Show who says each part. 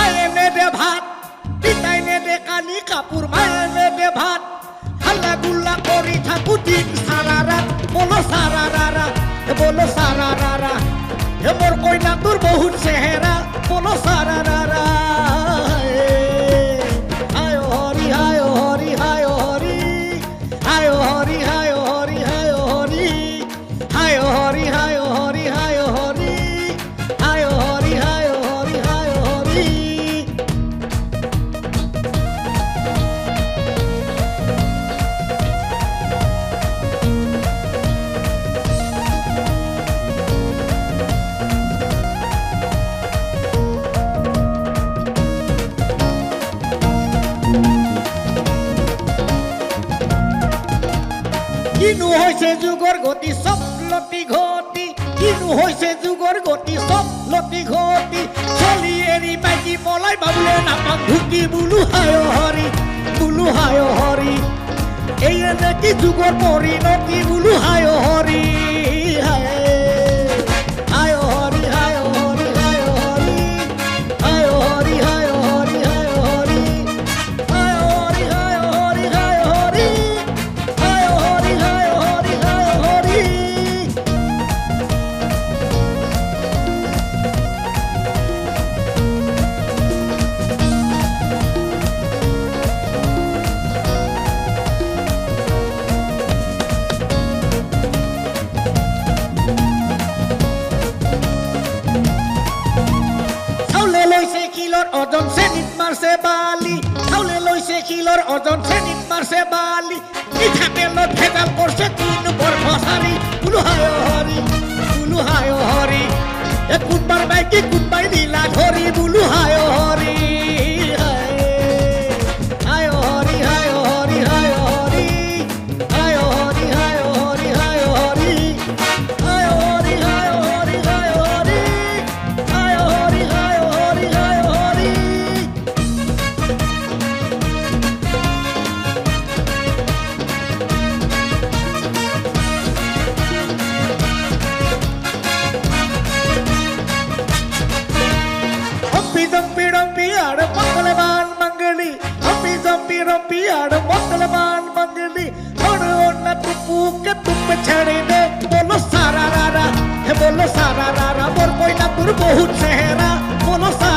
Speaker 1: মায়ে নে দে ভাত পিতাই নে দে কানি কাপড় মায়ে নে দে ভাত হাল্লা গুল্লা করি থাকু দিন সারা রাত বলো সারা রারা বলো সারা রারা হে মোর কইনা তোর বহুত চেহারা বলো সারা রারা হায় হরি হায় হরি হায় হরি হায় হরি হায় হরি হায় হরি হায় হরি হায় হরি হায় হরি হায় হরি হায় হরি হায় হরি কিনু হইছে যুগর গতি সব লতি ঘটি কিনু হইছে যুগর গতি সব লতি ঘটি চলি এরি মাইকি মলাই বাবুলে নাপাক ঢুকি বুলু হায় হরি এই নাকি যুগর পরিণতি বুলু হায় হরি হায় হায় হরি হায় হরি হায় হরি হায় হরি হায় হরি হায় হরি হায় হরি হায় হরি হায় হরি হায় হরি হায় হরি হায় হরি চাউলে লৈছে কিলোর ওজন শ্রেণীত মারছে বালি চাউলে লৈছে কিলোর ওজন শ্রেণীত মারছে বালি মিঠা তেলত ভেজাল করছে তিন বর ফসারি বুলু হায় হরি এ কুনবার বাইকি কুনবাই নীলা ধরি বুলু হায় হরি হায় হরি হায় হরি হায় হরি হায় হরি হায় হরি হায় হরি হায় হরি হায় হরি হায় হরি হায় হরি হায় হরি হায় Hari Rompi ada Mangalaban Mangali Rompi ada Mangalaban Mangali Ora onna tupu ke tuppe chhade de bolo sara rara mor koi na tur bahut chehra bolo sara